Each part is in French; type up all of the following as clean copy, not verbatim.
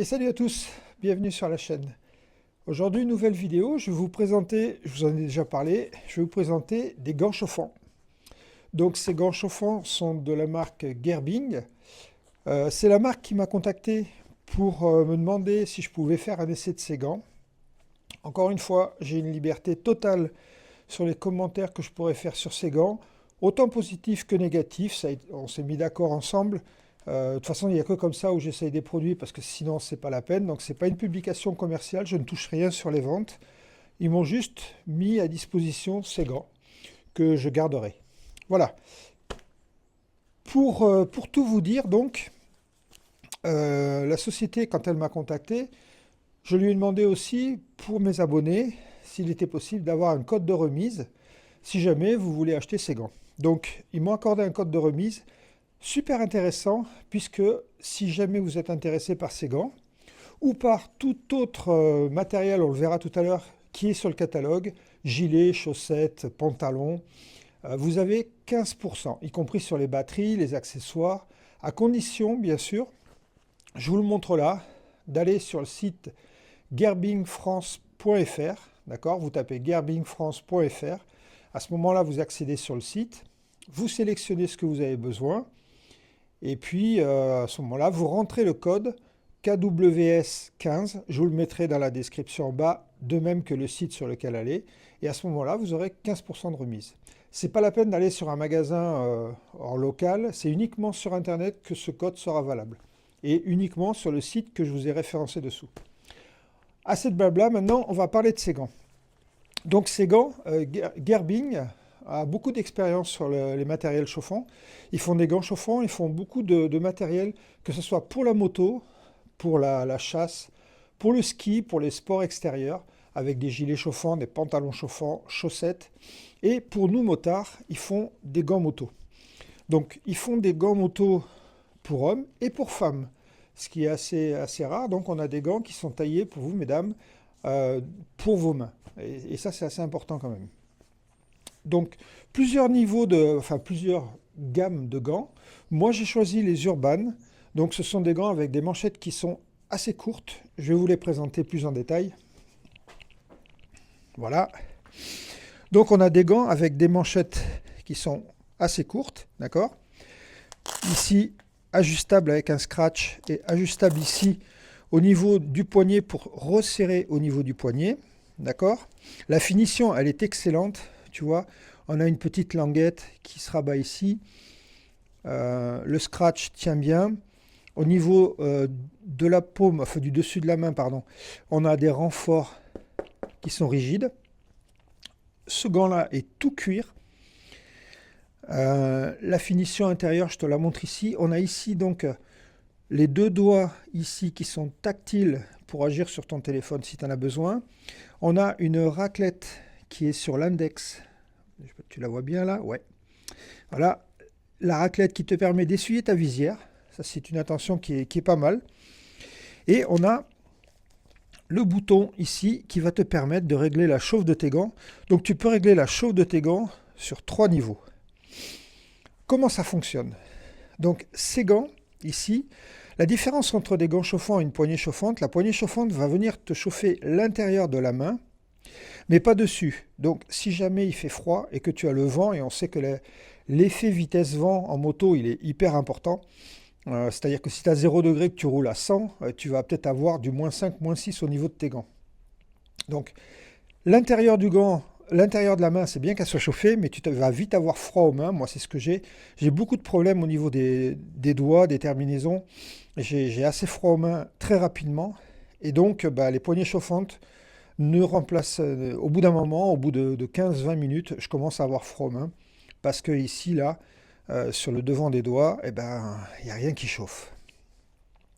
Et salut à tous, bienvenue sur la chaîne. Aujourd'hui, nouvelle vidéo, je vais vous présenter, je vous en ai déjà parlé, je vais vous présenter des gants chauffants. Donc ces gants chauffants sont de la marque Gerbing. C'est la marque qui m'a contacté pour me demander si je pouvais faire un essai de ces gants. Encore une fois, j'ai une liberté totale sur les commentaires que je pourrais faire sur ces gants, autant positifs que négatifs, on s'est mis d'accord ensemble. De toute façon, il n'y a que comme ça où j'essaye des produits parce que sinon, c'est pas la peine. Donc, ce n'est pas une publication commerciale, je ne touche rien sur les ventes. Ils m'ont juste mis à disposition ces gants que je garderai. Voilà. Pour tout vous dire, donc, la société, quand elle m'a contacté, je lui ai demandé aussi pour mes abonnés s'il était possible d'avoir un code de remise si jamais vous voulez acheter ces gants. Donc, ils m'ont accordé un code de remise. Super intéressant, puisque si jamais vous êtes intéressé par ces gants, ou par tout autre matériel, on le verra tout à l'heure, qui est sur le catalogue, gilets, chaussettes, pantalons, vous avez 15%, y compris sur les batteries, les accessoires, à condition, bien sûr, je vous le montre là, d'aller sur le site gerbingfrance.fr, d'accord, vous tapez gerbingfrance.fr, à ce moment-là, vous accédez sur le site, vous sélectionnez ce que vous avez besoin, et puis, à ce moment-là, vous rentrez le code KWS15. Je vous le mettrai dans la description en bas, de même que le site sur lequel aller. Et à ce moment-là, vous aurez 15% de remise. Ce n'est pas la peine d'aller sur un magasin en local. C'est uniquement sur Internet que ce code sera valable. Et uniquement sur le site que je vous ai référencé dessous. Assez de blabla. Maintenant, on va parler de ces gants. Donc, ces gants, Gerbing a beaucoup d'expérience sur les matériels chauffants. Ils font des gants chauffants, ils font beaucoup de matériel, que ce soit pour la moto, pour la chasse, pour le ski, pour les sports extérieurs, avec des gilets chauffants, des pantalons chauffants, chaussettes. Et pour nous motards, ils font des gants moto. Donc ils font des gants moto pour hommes et pour femmes, ce qui est assez rare. Donc on a des gants qui sont taillés pour vous, mesdames, pour vos mains. Et ça, c'est assez important quand même. Donc, plusieurs gammes de gants. Moi, j'ai choisi les Urban. Donc, ce sont des gants avec des manchettes qui sont assez courtes. Je vais vous les présenter plus en détail. Voilà. Donc, on a des gants avec des manchettes qui sont assez courtes, d'accord? Ici, ajustable avec un scratch et ajustable ici au niveau du poignet pour resserrer au niveau du poignet, d'accord? La finition, elle est excellente. Tu vois, on a une petite languette qui se rabat ici. Le scratch tient bien. Au niveau de la paume, enfin du dessus de la main, pardon, on a des renforts qui sont rigides. Ce gant-là est tout cuir. La finition intérieure, je te la montre ici. On a ici donc les deux doigts ici qui sont tactiles pour agir sur ton téléphone si tu en as besoin. On a une raclette qui est sur l'index. Tu la vois bien là? Ouais. Voilà. La raclette qui te permet d'essuyer ta visière. Ça, c'est une attention qui est pas mal. Et on a le bouton ici qui va te permettre de régler la chauffe de tes gants. Donc, tu peux régler la chauffe de tes gants sur 3 niveaux. Comment ça fonctionne? Donc, ces gants, ici, la différence entre des gants chauffants et une poignée chauffante, la poignée chauffante va venir te chauffer l'intérieur de la main, mais pas dessus. Donc, si jamais il fait froid et que tu as le vent, et on sait que l'effet vitesse-vent en moto, il est hyper important, c'est-à-dire que si tu as 0 degré que tu roules à 100, tu vas peut-être avoir du -5, -6 au niveau de tes gants. Donc, l'intérieur du gant, l'intérieur de la main, c'est bien qu'elle soit chauffée, mais tu vas vite avoir froid aux mains. Moi, c'est ce que j'ai. J'ai beaucoup de problèmes au niveau des doigts, des terminaisons. J'ai assez froid aux mains très rapidement. Et donc, les poignées chauffantes ne remplacent, au bout d'un moment, au bout de 15-20 minutes, je commence à avoir froid aux mains. Parce que ici, là, sur le devant des doigts, il n'y a rien qui chauffe.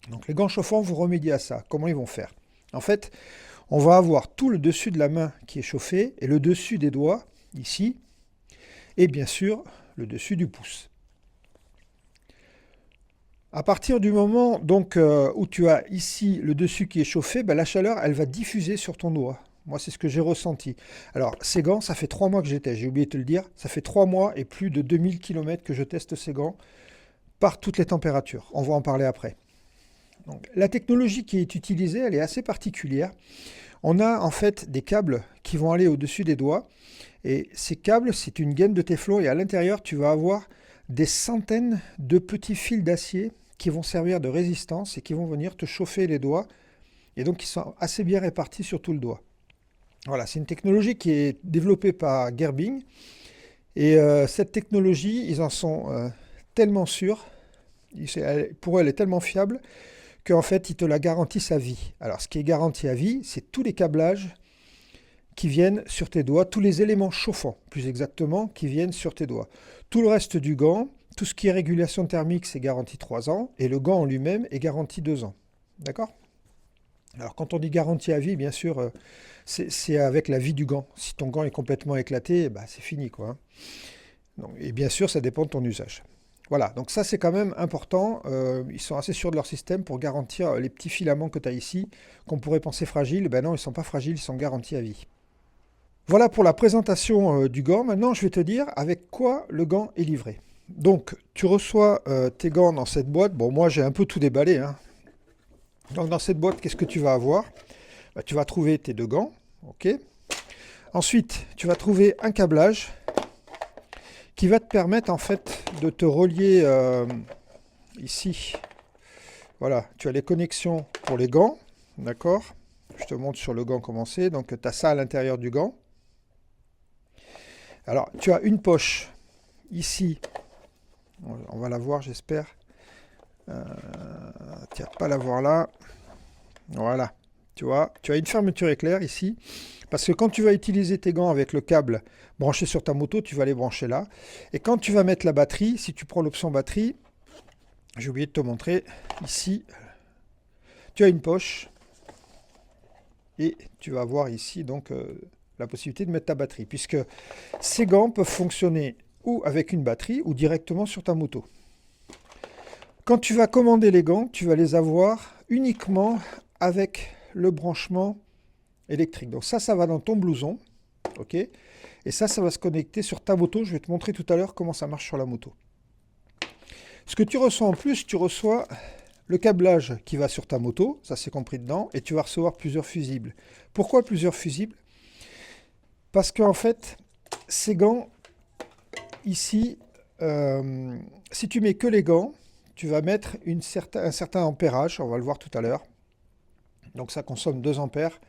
Donc, les gants chauffants, vous remédiez à ça. Comment ils vont faire? En fait, on va avoir tout le dessus de la main qui est chauffé et le dessus des doigts, ici, et bien sûr, le dessus du pouce. À partir du moment donc, où tu as ici le dessus qui est chauffé, la chaleur, elle va diffuser sur ton doigt. Moi, c'est ce que j'ai ressenti. Alors, ces gants, ça fait 3 mois que je les teste, j'ai oublié de te le dire. Ça fait 3 mois et plus de 2000 km que je teste ces gants par toutes les températures. On va en parler après. Donc, la technologie qui est utilisée, elle est assez particulière. On a en fait des câbles qui vont aller au-dessus des doigts. Et ces câbles, c'est une gaine de téflon. Et à l'intérieur, tu vas avoir des centaines de petits fils d'acier qui vont servir de résistance et qui vont venir te chauffer les doigts. Et donc, ils sont assez bien répartis sur tout le doigt. Voilà, c'est une technologie qui est développée par Gerbing. Et cette technologie, ils en sont tellement sûrs, pour eux, elle est tellement fiable, qu'en fait, ils te la garantissent à vie. Alors, ce qui est garanti à vie, c'est tous les câblages qui viennent sur tes doigts, tous les éléments chauffants, plus exactement, qui viennent sur tes doigts. Tout le reste du gant, tout ce qui est régulation thermique, c'est garanti 3 ans, et le gant en lui-même est garanti 2 ans. D'accord? Alors, quand on dit garantie à vie, bien sûr, c'est avec la vie du gant. Si ton gant est complètement éclaté, bah, c'est fini, quoi. Hein. Donc, et bien sûr, ça dépend de ton usage. Voilà, donc ça, c'est quand même important. Ils sont assez sûrs de leur système pour garantir les petits filaments que tu as ici, qu'on pourrait penser fragiles. Ben non, ils ne sont pas fragiles, ils sont garantis à vie. Voilà pour la présentation du gant. Maintenant, je vais te dire avec quoi le gant est livré. Donc, tu reçois tes gants dans cette boîte. Bon, moi, j'ai un peu tout déballé, hein. Donc dans cette boîte, qu'est-ce que tu vas avoir? Bah, tu vas trouver tes 2 gants. Ok. Ensuite, tu vas trouver un câblage qui va te permettre en fait de te relier ici. Voilà, tu as les connexions pour les gants. D'accord? Je te montre sur le gant comment c'est. Donc tu as ça à l'intérieur du gant. Alors, tu as une poche ici. On va la voir, j'espère. Tu vas pas la voir là. Voilà, tu vois, tu as une fermeture éclair ici, parce que quand tu vas utiliser tes gants avec le câble branché sur ta moto, tu vas les brancher là. Et quand tu vas mettre la batterie, si tu prends l'option batterie, j'ai oublié de te montrer, ici, tu as une poche, et tu vas avoir ici donc la possibilité de mettre ta batterie, puisque ces gants peuvent fonctionner ou avec une batterie, ou directement sur ta moto. Quand tu vas commander les gants, tu vas les avoir uniquement avec le branchement électrique. Donc ça va dans ton blouson. Ok. Et ça va se connecter sur ta moto. Je vais te montrer tout à l'heure comment ça marche sur la moto. Ce que tu reçois en plus, tu reçois le câblage qui va sur ta moto. Ça, c'est compris dedans. Et tu vas recevoir plusieurs fusibles. Pourquoi plusieurs fusibles? Parce qu'en fait, ces gants, ici, si tu mets que les gants, tu vas mettre un certain ampérage. On va le voir tout à l'heure. Donc ça consomme 2 ampères.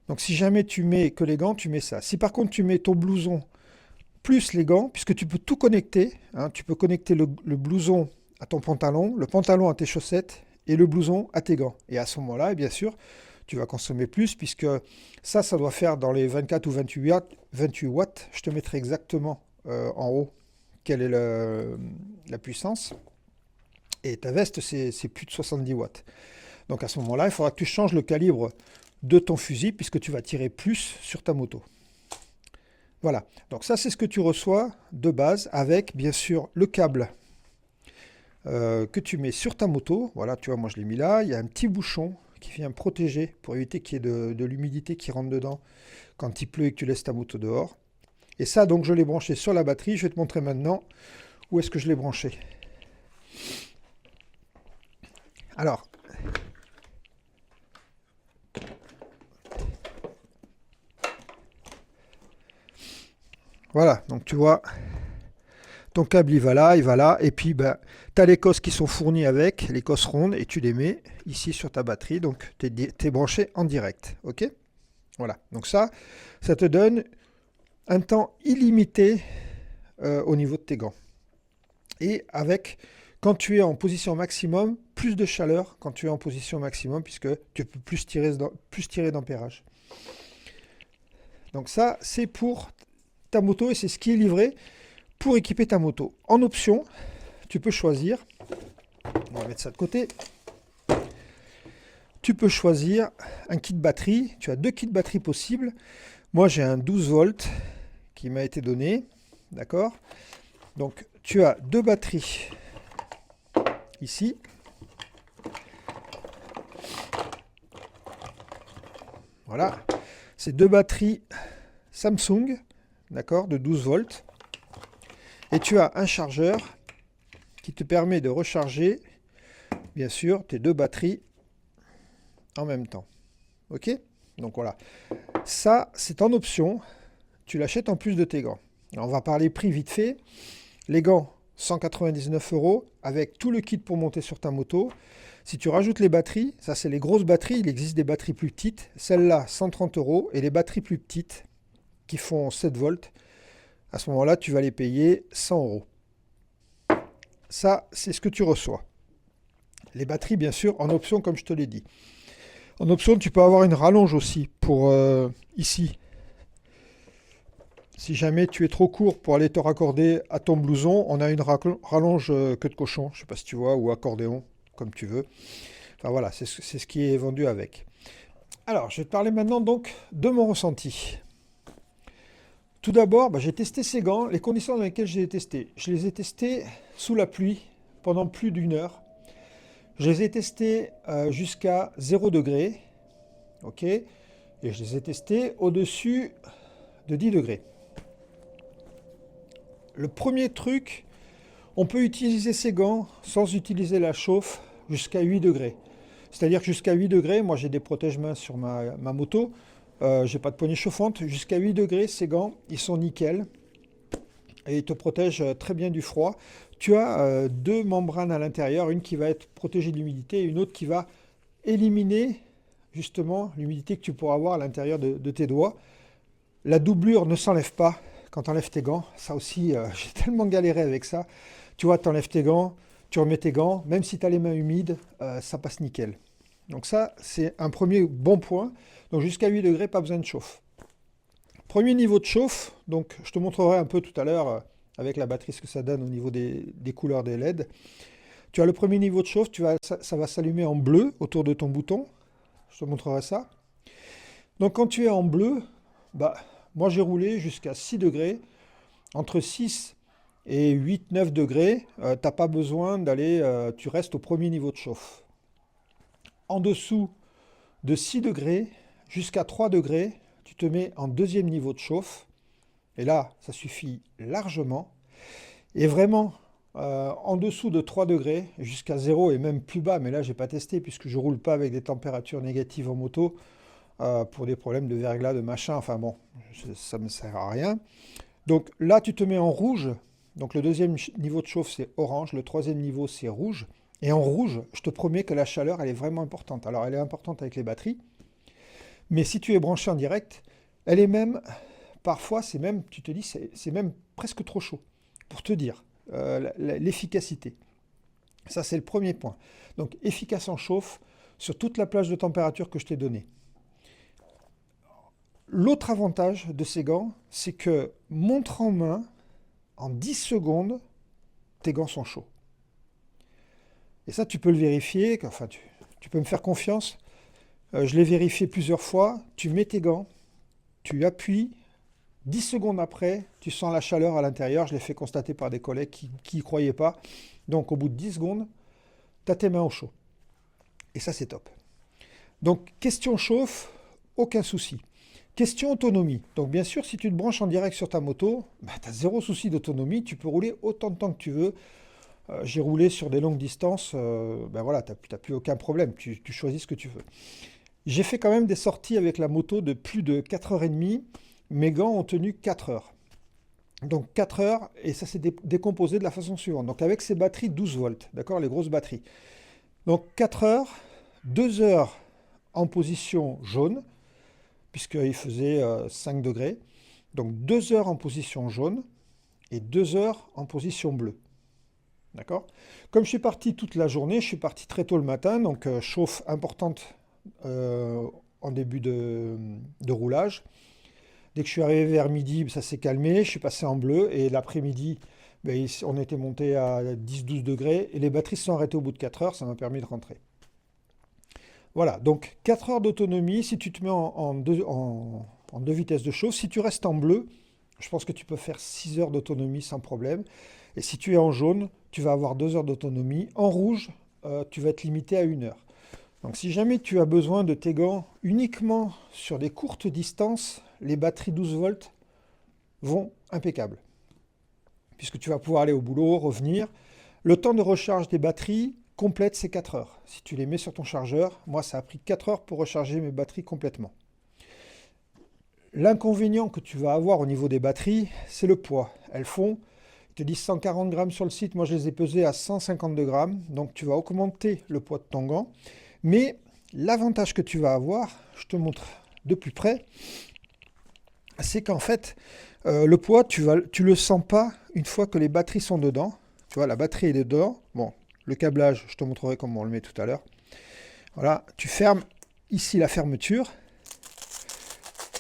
Donc si jamais tu mets que les gants, tu mets ça. Si par contre tu mets ton blouson plus les gants, puisque tu peux tout connecter, hein, tu peux connecter le blouson à ton pantalon, le pantalon à tes chaussettes et le blouson à tes gants. Et à ce moment-là, bien sûr, tu vas consommer plus, puisque ça doit faire dans les 24 ou 28 watts. Je te mettrai exactement en haut quelle est la puissance. Et ta veste, c'est plus de 70 watts. Donc à ce moment-là, il faudra que tu changes le calibre de ton fusil puisque tu vas tirer plus sur ta moto. Voilà, donc ça c'est ce que tu reçois de base avec bien sûr le câble que tu mets sur ta moto. Voilà, tu vois, moi je l'ai mis là. Il y a un petit bouchon qui vient protéger pour éviter qu'il y ait de l'humidité qui rentre dedans quand il pleut et que tu laisses ta moto dehors. Et ça, donc je l'ai branché sur la batterie. Je vais te montrer maintenant où est-ce que je l'ai branché. Alors, voilà, donc tu vois, ton câble il va là, et puis ben, tu as les cosses qui sont fournies avec, les cosses rondes, et tu les mets ici sur ta batterie, donc tu es branché en direct, ok? Voilà, donc ça te donne un temps illimité au niveau de tes gants. Et avec, quand tu es en position maximum, plus de chaleur quand tu es en position maximum, puisque tu peux plus tirer d'ampérage. Donc ça, c'est pour ta moto et c'est ce qui est livré pour équiper ta moto. En option, tu peux choisir, on va mettre ça de côté, tu peux choisir un kit batterie. Tu as 2 kits batterie possibles. Moi, j'ai un 12 volts qui m'a été donné, d'accord? Donc, tu as 2 batteries ici. Voilà, c'est 2 batteries Samsung, d'accord, de 12 volts. Et tu as un chargeur qui te permet de recharger, bien sûr, tes 2 batteries en même temps. OK? Donc voilà. Ça, c'est en option. Tu l'achètes en plus de tes gants. Alors, on va parler prix vite fait. Les gants, 199 € avec tout le kit pour monter sur ta moto. Si tu rajoutes les batteries, ça c'est les grosses batteries, il existe des batteries plus petites. Celles-là, 130 € et les batteries plus petites qui font 7 volts, à ce moment-là, tu vas les payer 100 €. Ça, c'est ce que tu reçois. Les batteries, bien sûr, en option, comme je te l'ai dit. En option, tu peux avoir une rallonge aussi pour ici. Si jamais tu es trop court pour aller te raccorder à ton blouson, on a une rallonge queue de cochon, je ne sais pas si tu vois, ou accordéon, comme tu veux. Enfin voilà, c'est ce qui est vendu avec. Alors, je vais te parler maintenant donc de mon ressenti. Tout d'abord, j'ai testé ces gants, les conditions dans lesquelles je les ai testés. Je les ai testés sous la pluie pendant plus d'une heure. Je les ai testés jusqu'à 0 degré, ok, et je les ai testés au-dessus de 10 degrés. Le premier truc, on peut utiliser ces gants sans utiliser la chauffe jusqu'à 8 degrés. C'est-à-dire que jusqu'à 8 degrés, moi j'ai des protège-mains sur ma moto, j'ai pas de poignée chauffante. Jusqu'à 8 degrés, ces gants, ils sont nickel et ils te protègent très bien du froid. Tu as deux membranes à l'intérieur, une qui va être protégée de l'humidité et une autre qui va éliminer justement l'humidité que tu pourras avoir à l'intérieur de tes doigts. La doublure ne s'enlève pas quand tu enlèves tes gants. Ça aussi, j'ai tellement galéré avec ça. Tu vois, tu enlèves tes gants, tu remets tes gants, même si tu as les mains humides, ça passe nickel. Donc ça, c'est un premier bon point. Donc jusqu'à 8 degrés, pas besoin de chauffe. Premier niveau de chauffe, donc je te montrerai un peu tout à l'heure avec la batterie ce que ça donne au niveau des couleurs des LED. Tu as le premier niveau de chauffe, ça va s'allumer en bleu autour de ton bouton. Je te montrerai ça. Donc quand tu es en bleu, moi j'ai roulé jusqu'à 6 degrés. Entre 6 et 8-9 degrés, tu n'as pas besoin d'aller, tu restes au premier niveau de chauffe. En dessous de 6 degrés jusqu'à 3 degrés, tu te mets en deuxième niveau de chauffe. Et là, ça suffit largement. Et vraiment, en dessous de 3 degrés, jusqu'à 0 et même plus bas, mais là, je n'ai pas testé puisque je ne roule pas avec des températures négatives en moto pour des problèmes de verglas, de machin. Enfin bon, ça ne me sert à rien. Donc là, tu te mets en rouge. Donc le deuxième niveau de chauffe, c'est orange. Le troisième niveau, c'est rouge. Et en rouge, je te promets que la chaleur, elle est vraiment importante. Alors, elle est importante avec les batteries. Mais si tu es branché en direct, elle est même, parfois, c'est même, tu te dis, c'est même presque trop chaud. Pour te dire, l'efficacité. Ça, c'est le premier point. Donc, efficace en chauffe sur toute la plage de température que je t'ai donnée. L'autre avantage de ces gants, c'est que montre en main, en 10 secondes, tes gants sont chauds. Et ça, tu peux le vérifier, enfin, tu peux me faire confiance. Je l'ai vérifié plusieurs fois. Tu mets tes gants, tu appuies, 10 secondes après, tu sens la chaleur à l'intérieur. Je l'ai fait constater par des collègues qui n'y croyaient pas. Donc, au bout de 10 secondes, tu as tes mains au chaud. Et ça, c'est top. Donc, question chauffe, aucun souci. Question autonomie. Donc bien sûr, si tu te branches en direct sur ta moto, tu as zéro souci d'autonomie, tu peux rouler autant de temps que tu veux. J'ai roulé sur des longues distances, voilà, tu n'as plus aucun problème, tu choisis ce que tu veux. J'ai fait quand même des sorties avec la moto de plus de 4h30, mes gants ont tenu 4 heures. Donc 4 heures, et ça s'est décomposé de la façon suivante. Donc avec ces batteries 12 volts, d'accord, les grosses batteries. Donc 4 heures, 2 heures en position jaune, puisqu'il faisait 5 degrés. Donc 2 heures en position jaune et 2 heures en position bleue. D'accord? Comme je suis parti toute la journée, je suis parti très tôt le matin, donc chauffe importante en début de roulage. Dès que je suis arrivé vers midi, ça s'est calmé, je suis passé en bleu et l'après-midi, on était monté à 10-12 degrés et les batteries se sont arrêtées au bout de 4 heures, ça m'a permis de rentrer. Voilà, donc 4 heures d'autonomie si tu te mets en deux vitesses de chauffe. Si tu restes en bleu, je pense que tu peux faire 6 heures d'autonomie sans problème. Et si tu es en jaune, tu vas avoir 2 heures d'autonomie. En rouge, tu vas être limité à 1 heure. Donc si jamais tu as besoin de tes gants uniquement sur des courtes distances, les batteries 12 volts vont impeccables. Puisque tu vas pouvoir aller au boulot, revenir. Le temps de recharge des batteries, complète, c'est 4 heures. Si tu les mets sur ton chargeur, moi, ça a pris 4 heures pour recharger mes batteries complètement. L'inconvénient que tu vas avoir au niveau des batteries, c'est le poids. Elles font, ils te disent 140 grammes sur le site, moi je les ai pesées à 152 grammes, donc tu vas augmenter le poids de ton gant. Mais l'avantage que tu vas avoir, je te montre de plus près, c'est qu'en fait, le poids, tu le sens pas une fois que les batteries sont dedans. Tu vois, la batterie est dedans. Bon, le câblage, je te montrerai comment on le met tout à l'heure. Voilà, tu fermes ici la fermeture.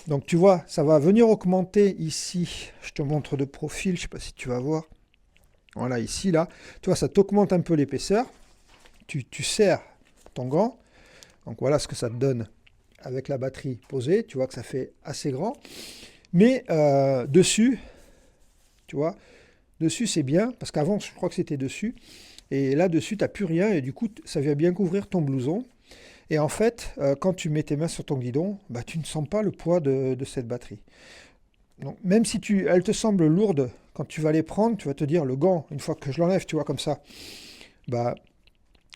Donc tu vois, ça va venir augmenter ici. Je te montre de profil, je ne sais pas si tu vas voir. Voilà, ici, là. Tu vois, ça t'augmente un peu l'épaisseur. Tu serres ton gant. Donc voilà ce que ça te donne avec la batterie posée. Tu vois que ça fait assez grand. Mais dessus, tu vois, dessus c'est bien. Parce qu'avant, je crois que c'était dessus. Et là, dessus, tu n'as plus rien. Et du coup, ça vient bien couvrir ton blouson. Et en fait, quand tu mets tes mains sur ton guidon, bah, tu ne sens pas le poids de cette batterie. Donc, même si elle te semble lourde, quand tu vas les prendre, tu vas te dire, le gant, une fois que je l'enlève, tu vois, comme ça, bah,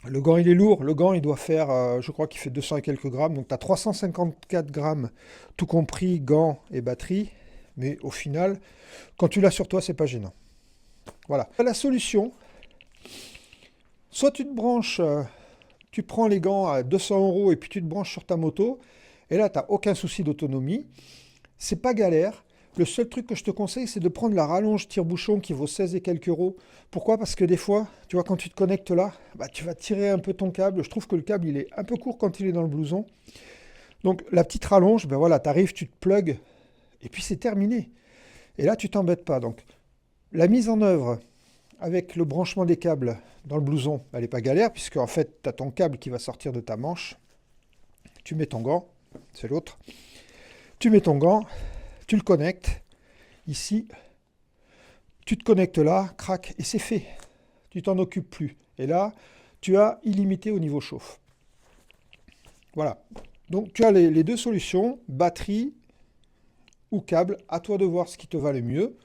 le gant, il est lourd. Le gant, il doit faire, je crois qu'il fait 200 et quelques grammes. Donc, tu as 354 grammes, tout compris, gants et batterie. Mais au final, quand tu l'as sur toi, c'est pas gênant. Voilà. La solution, soit tu te branches... tu prends les gants à 200 € et puis tu te branches sur ta moto. Et là, tu n'as aucun souci d'autonomie. C'est pas galère. Le seul truc que je te conseille, c'est de prendre la rallonge tire-bouchon qui vaut 16 et quelques euros. Pourquoi? Parce que des fois, tu vois, quand tu te connectes là, bah, tu vas tirer un peu ton câble. Je trouve que le câble, il est un peu court quand il est dans le blouson. Donc, la petite rallonge, ben voilà, tu arrives, tu te plugs, et puis c'est terminé. Et là, tu t'embêtes pas. Donc, la mise en œuvre avec le branchement des câbles dans le blouson, elle n'est pas galère, puisque en fait, tu as ton câble qui va sortir de ta manche. Tu mets ton gant, c'est l'autre. Tu mets ton gant, tu le connectes. Ici, tu te connectes là, crac, et c'est fait. Tu t'en occupes plus. Et là, tu as illimité au niveau chauffe. Voilà. Donc, tu as les deux solutions, batterie ou câble. À toi de voir ce qui te va le mieux.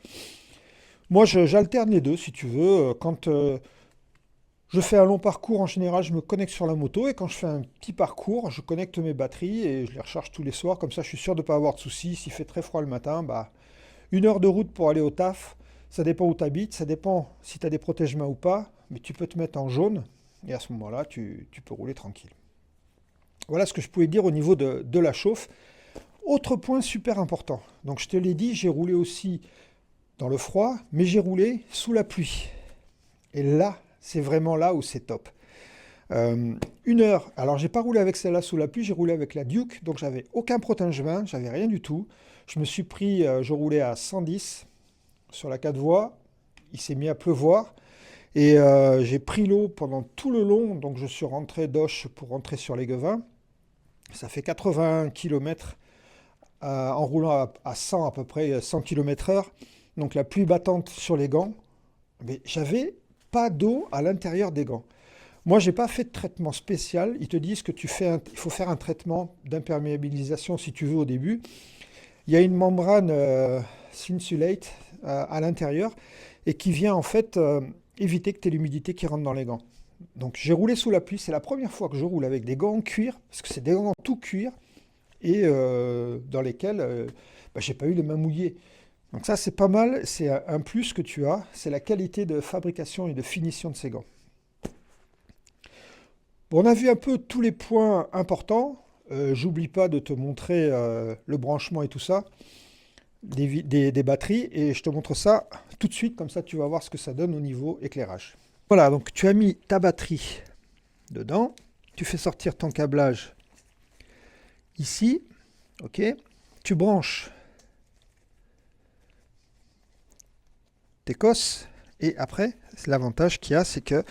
Moi, j'alterne les deux, si tu veux. Quand je fais un long parcours, en général, je me connecte sur la moto. Et quand je fais un petit parcours, je connecte mes batteries et je les recharge tous les soirs. Comme ça, je suis sûr de ne pas avoir de soucis. S'il fait très froid le matin, bah, 1 heure de route pour aller au taf. Ça dépend où tu habites. Ça dépend si tu as des protège-mains ou pas. Mais tu peux te mettre en jaune. Et à ce moment-là, tu peux rouler tranquille. Voilà ce que je pouvais dire au niveau de la chauffe. Autre point super important. Donc, je te l'ai dit, j'ai roulé aussi dans le froid, mais j'ai roulé sous la pluie. Et là, c'est vraiment là où c'est top. 1 heure, alors j'ai pas roulé avec celle-là sous la pluie, j'ai roulé avec la Duke, donc j'avais aucun protège-main, j'avais rien du tout. Je me suis pris, je roulais à 110 sur la 4 voies, il s'est mis à pleuvoir, et j'ai pris l'eau pendant tout le long, donc je suis rentré d'Auch pour rentrer sur les Guevins. Ça fait 80 km en roulant à 100 à peu près, 100 km/h. Donc la pluie battante sur les gants, mais j'avais pas d'eau à l'intérieur des gants. Moi, j'ai pas fait de traitement spécial. Ils te disent que il faut faire un traitement d'imperméabilisation si tu veux au début. Il y a une membrane Thinsulate à l'intérieur et qui vient en fait éviter que tu aies l'humidité qui rentre dans les gants. Donc j'ai roulé sous la pluie. C'est la première fois que je roule avec des gants en cuir, parce que c'est des gants en tout cuir et dans lesquels j'ai pas eu les mains mouillées. Donc ça, c'est pas mal, c'est un plus que tu as, c'est la qualité de fabrication et de finition de ces gants. Bon, on a vu un peu tous les points importants. J'oublie pas de te montrer le branchement et tout ça, des batteries, et je te montre ça tout de suite, comme ça tu vas voir ce que ça donne au niveau éclairage. Voilà, donc tu as mis ta batterie dedans, tu fais sortir ton câblage ici, ok, tu branches cosses et après l'avantage qu'il y a, c'est que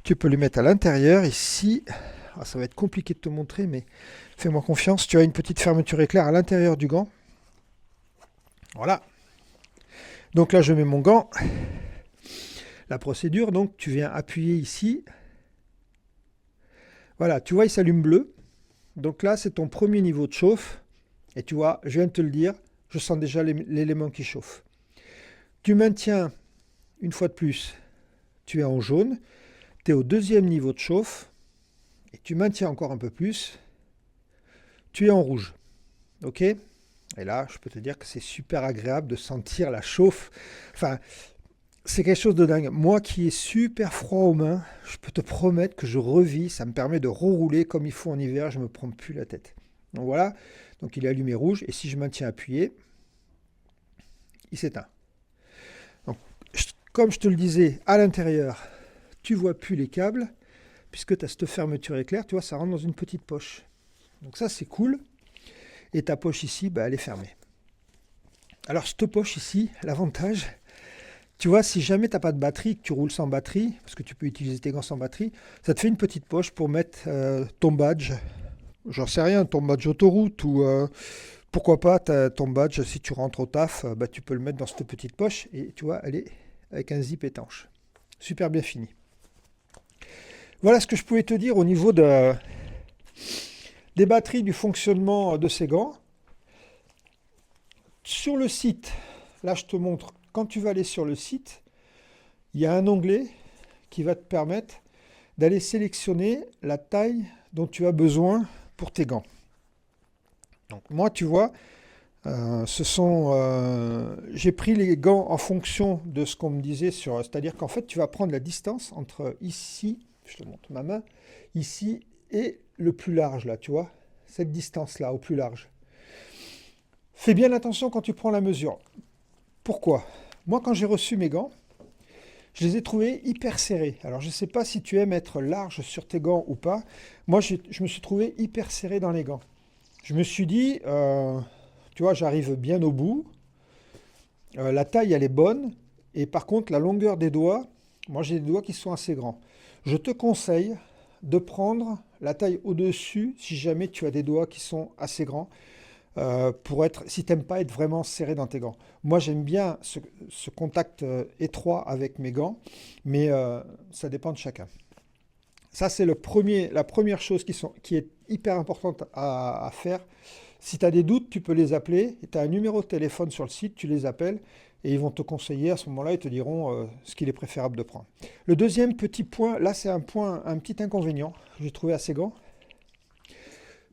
tu peux le mettre à l'intérieur ici. Alors, ça va être compliqué de te montrer, mais fais-moi confiance, tu as une petite fermeture éclair à l'intérieur du gant. Voilà, donc là je mets mon gant. La procédure, donc tu viens appuyer ici, voilà, tu vois il s'allume bleu, donc là c'est ton premier niveau de chauffe et tu vois, je viens de te le dire, je sens déjà l'élément qui chauffe. Tu maintiens. Une fois de plus, tu es en jaune. tu es au deuxième niveau de chauffe, et tu maintiens encore un peu plus, tu es en rouge. Ok? Et là, je peux te dire que c'est super agréable de sentir la chauffe. Enfin, c'est quelque chose de dingue. Moi qui ai super froid aux mains, je peux te promettre que je revis. Ça me permet de rerouler comme il faut en hiver. Je ne me prends plus la tête. Donc voilà. Donc il est allumé rouge. Et si je maintiens appuyé, il s'éteint. Donc, comme je te le disais, à l'intérieur, tu vois plus les câbles. Puisque tu as cette fermeture éclair, tu vois, ça rentre dans une petite poche. Donc ça, c'est cool. Et ta poche ici, bah, elle est fermée. Alors cette poche ici, l'avantage, tu vois, si jamais tu n'as pas de batterie, que tu roules sans batterie, parce que tu peux utiliser tes gants sans batterie, ça te fait une petite poche pour mettre ton badge, j'en sais rien, ton badge autoroute, ou pourquoi pas ton badge, si tu rentres au taf, bah, tu peux le mettre dans cette petite poche, et tu vois, elle est avec un zip étanche. Super bien fini. Voilà ce que je pouvais te dire au niveau des batteries, du fonctionnement de ces gants. Sur le site, là je te montre, quand tu vas aller sur le site, il y a un onglet qui va te permettre d'aller sélectionner la taille dont tu as besoin pour tes gants. Donc moi, tu vois, j'ai pris les gants en fonction de ce qu'on me disait c'est-à-dire qu'en fait, tu vas prendre la distance entre ici, je te montre ma main, ici et le plus large là, tu vois, cette distance-là au plus large. Fais bien attention quand tu prends la mesure. Pourquoi? Moi, quand j'ai reçu mes gants, je les ai trouvés hyper serrés. Alors, je ne sais pas si tu aimes être large sur tes gants ou pas. Moi, je me suis trouvé hyper serré dans les gants. Je me suis dit, tu vois, j'arrive bien au bout. La taille, elle est bonne. Et par contre, la longueur des doigts, moi, j'ai des doigts qui sont assez grands. Je te conseille de prendre la taille au-dessus si jamais tu as des doigts qui sont assez grands. Si tu n'aimes pas être vraiment serré dans tes gants. Moi, j'aime bien ce contact étroit avec mes gants, mais ça dépend de chacun. Ça, c'est la première chose qui est hyper importante à faire. Si tu as des doutes, tu peux les appeler. Tu as un numéro de téléphone sur le site, tu les appelles et ils vont te conseiller. À ce moment-là, ils te diront ce qu'il est préférable de prendre. Le deuxième petit point, là, c'est un petit inconvénient que j'ai trouvé à ces gants.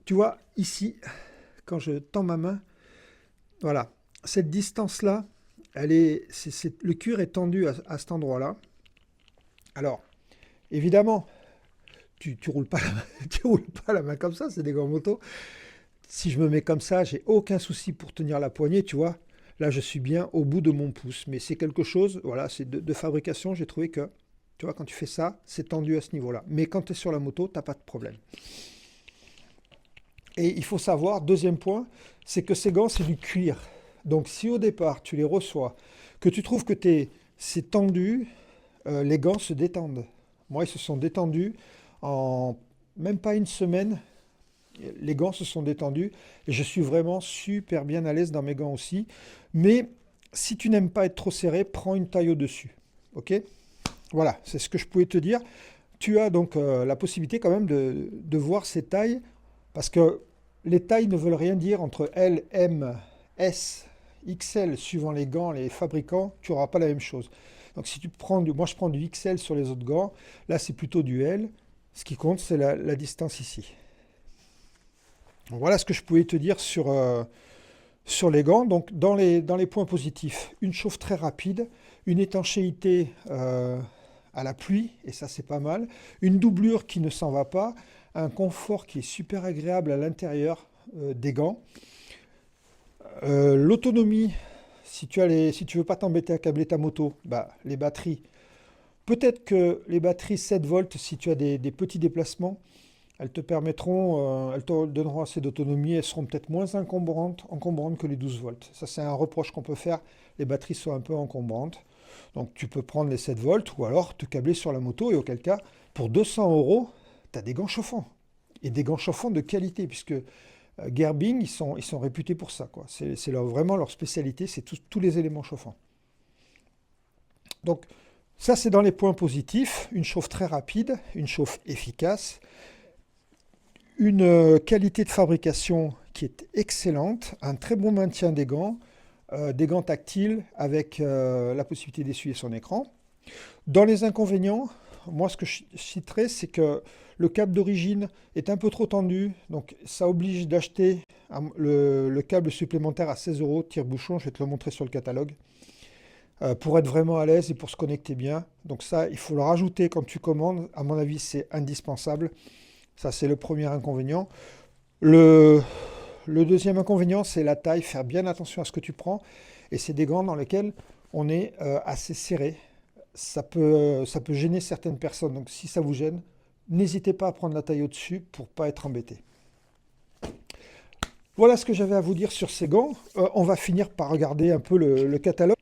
Tu vois, ici, quand je tends ma main, voilà, cette distance-là, le cuir est tendu à cet endroit-là. Alors, évidemment, tu roules pas tu roules pas la main comme ça, c'est des gants moto. Si je me mets comme ça, j'ai aucun souci pour tenir la poignée, tu vois. Là, je suis bien au bout de mon pouce. Mais c'est quelque chose, voilà, c'est de fabrication, j'ai trouvé que, tu vois, quand tu fais ça, c'est tendu à ce niveau-là. Mais quand tu es sur la moto, tu n'as pas de problème. Et il faut savoir, deuxième point, c'est que ces gants, c'est du cuir. Donc si au départ, tu les reçois, que tu trouves que c'est tendu, les gants se détendent. Moi, ils se sont détendus en même pas une semaine. Les gants se sont détendus et je suis vraiment super bien à l'aise dans mes gants aussi. Mais si tu n'aimes pas être trop serré, prends une taille au-dessus. Ok? Voilà, c'est ce que je pouvais te dire. Tu as donc la possibilité quand même de voir ces tailles parce que les tailles ne veulent rien dire entre L, M, S, XL, suivant les gants, les fabricants, tu n'auras pas la même chose. Donc si tu prends moi je prends du XL sur les autres gants, là c'est plutôt du L. Ce qui compte, c'est la distance ici. Donc, voilà ce que je pouvais te dire sur les gants. Donc dans les points positifs, une chauffe très rapide, une étanchéité à la pluie, et ça c'est pas mal, une doublure qui ne s'en va pas, un confort qui est super agréable à l'intérieur des gants. L'autonomie, si tu veux pas t'embêter à câbler ta moto, bah, les batteries. Peut-être que les batteries 7 volts, si tu as des petits déplacements, elles te donneront assez d'autonomie, elles seront peut-être moins encombrantes que les 12 volts. Ça, c'est un reproche qu'on peut faire, les batteries sont un peu encombrantes. Donc tu peux prendre les 7 volts ou alors te câbler sur la moto et auquel cas, pour 200 €, tu as des gants chauffants. Et des gants chauffants de qualité, puisque Gerbing, ils sont réputés pour ça, quoi. C'est vraiment leur spécialité, c'est tous les éléments chauffants. Donc ça, c'est dans les points positifs. Une chauffe très rapide, une chauffe efficace, une qualité de fabrication qui est excellente, un très bon maintien des gants tactiles avec la possibilité d'essuyer son écran. Dans les inconvénients, moi ce que je citerai, c'est que le câble d'origine est un peu trop tendu, donc ça oblige d'acheter le câble supplémentaire à 16 euros, tire-bouchon, je vais te le montrer sur le catalogue, pour être vraiment à l'aise et pour se connecter bien. Donc ça, il faut le rajouter quand tu commandes, à mon avis c'est indispensable. Ça c'est le premier inconvénient. Le, le deuxième inconvénient, c'est la taille, faire bien attention à ce que tu prends, et c'est des gants dans lesquels on est assez serré. Ça peut gêner certaines personnes, donc si ça vous gêne, n'hésitez pas à prendre la taille au-dessus pour ne pas être embêté. Voilà ce que j'avais à vous dire sur ces gants. On va finir par regarder un peu le catalogue.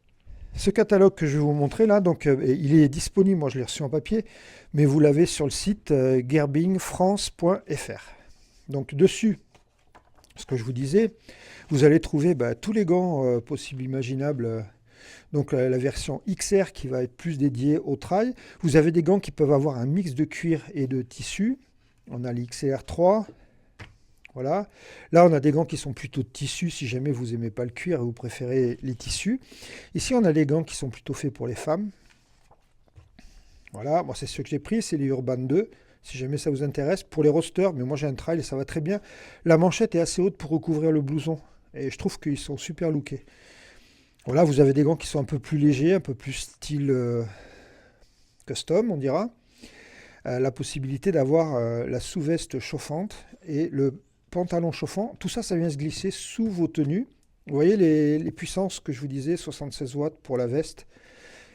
Ce catalogue que je vais vous montrer là, donc il est disponible, moi je l'ai reçu en papier, mais vous l'avez sur le site gerbingfrance.fr. Donc dessus, ce que je vous disais, vous allez trouver tous les gants possibles, imaginables. Donc la version XR qui va être plus dédiée au trail. Vous avez des gants qui peuvent avoir un mix de cuir et de tissu. On a l'XR 3. Voilà. Là, on a des gants qui sont plutôt de tissu si jamais vous n'aimez pas le cuir et vous préférez les tissus. Ici, on a des gants qui sont plutôt faits pour les femmes. Voilà, moi c'est ceux que j'ai pris, c'est les Urban 2. Si jamais ça vous intéresse, pour les rosters, mais moi j'ai un trail et ça va très bien. La manchette est assez haute pour recouvrir le blouson. Et je trouve qu'ils sont super lookés. Voilà, vous avez des gants qui sont un peu plus légers, un peu plus style custom, on dira. La possibilité d'avoir la sous-veste chauffante et le pantalon chauffant. Tout ça, ça vient se glisser sous vos tenues. Vous voyez les puissances que je vous disais, 76 watts pour la veste.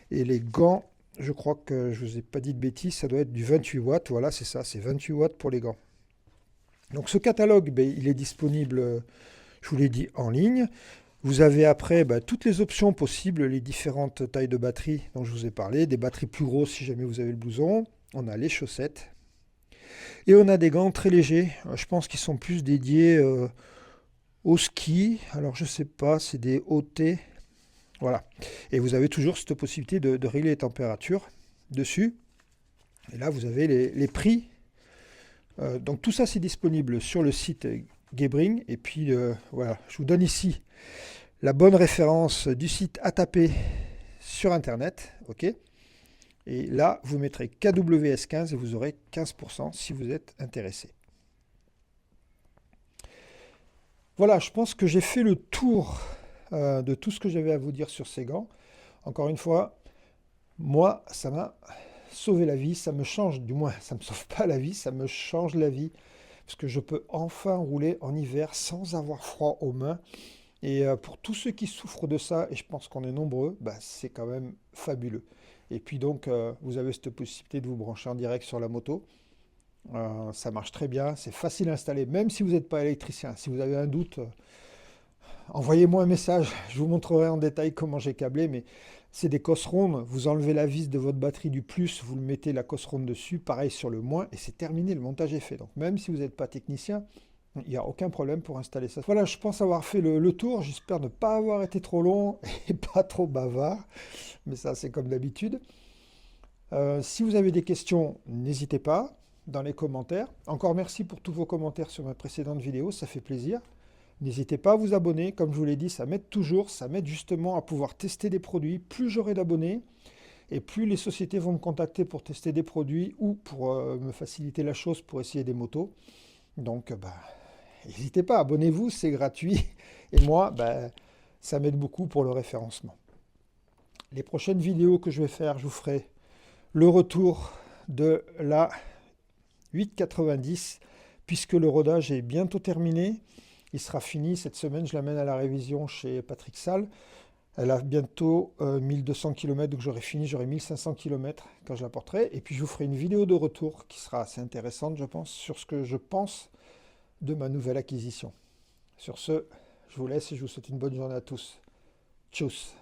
Et les gants, je crois que je ne vous ai pas dit de bêtises, ça doit être du 28 watts. Voilà, c'est ça, c'est 28 watts pour les gants. Donc ce catalogue, il est disponible, je vous l'ai dit, en ligne. Vous avez après toutes les options possibles, les différentes tailles de batterie dont je vous ai parlé, des batteries plus grosses si jamais vous avez le blouson. On a les chaussettes. Et on a des gants très légers, je pense qu'ils sont plus dédiés au ski. Alors je sais pas, c'est des OT. Voilà. Et vous avez toujours cette possibilité de régler les températures dessus. Et là vous avez les prix. Donc tout ça c'est disponible sur le site Gebring. Et puis voilà, je vous donne ici la bonne référence du site à taper sur internet. Ok. Et là, vous mettrez KWS15 et vous aurez 15% si vous êtes intéressé. Voilà, je pense que j'ai fait le tour de tout ce que j'avais à vous dire sur ces gants. Encore une fois, moi, ça m'a sauvé la vie, ça me change, du moins, ça ne me sauve pas la vie, ça me change la vie. Parce que je peux enfin rouler en hiver sans avoir froid aux mains. Et pour tous ceux qui souffrent de ça, et je pense qu'on est nombreux, c'est quand même fabuleux. Et puis donc, vous avez cette possibilité de vous brancher en direct sur la moto. Ça marche très bien, c'est facile à installer, même si vous n'êtes pas électricien. Si vous avez un doute, envoyez-moi un message, je vous montrerai en détail comment j'ai câblé, mais c'est des cosses rondes. Vous enlevez la vis de votre batterie du plus, vous le mettez la cosse ronde dessus, pareil sur le moins, et c'est terminé, le montage est fait. Donc même si vous n'êtes pas technicien, il n'y a aucun problème pour installer ça. Voilà, je pense avoir fait le tour. J'espère ne pas avoir été trop long et pas trop bavard. Mais ça, c'est comme d'habitude. Si vous avez des questions, n'hésitez pas dans les commentaires. Encore merci pour tous vos commentaires sur ma précédente vidéo. Ça fait plaisir. N'hésitez pas à vous abonner. Comme je vous l'ai dit, ça m'aide toujours. Ça m'aide justement à pouvoir tester des produits. Plus j'aurai d'abonnés, et plus les sociétés vont me contacter pour tester des produits ou pour me faciliter la chose pour essayer des motos. Donc, n'hésitez pas, abonnez-vous, c'est gratuit. Et moi, ça m'aide beaucoup pour le référencement. Les prochaines vidéos que je vais faire, je vous ferai le retour de la 890, puisque le rodage est bientôt terminé. Il sera fini cette semaine, je l'amène à la révision chez Patrick Salle. Elle a bientôt 1200 km, donc j'aurai fini, j'aurai 1500 km quand je la porterai. Et puis je vous ferai une vidéo de retour qui sera assez intéressante, je pense, sur ce que je pense de ma nouvelle acquisition. Sur ce, je vous laisse et je vous souhaite une bonne journée à tous. Tchuss!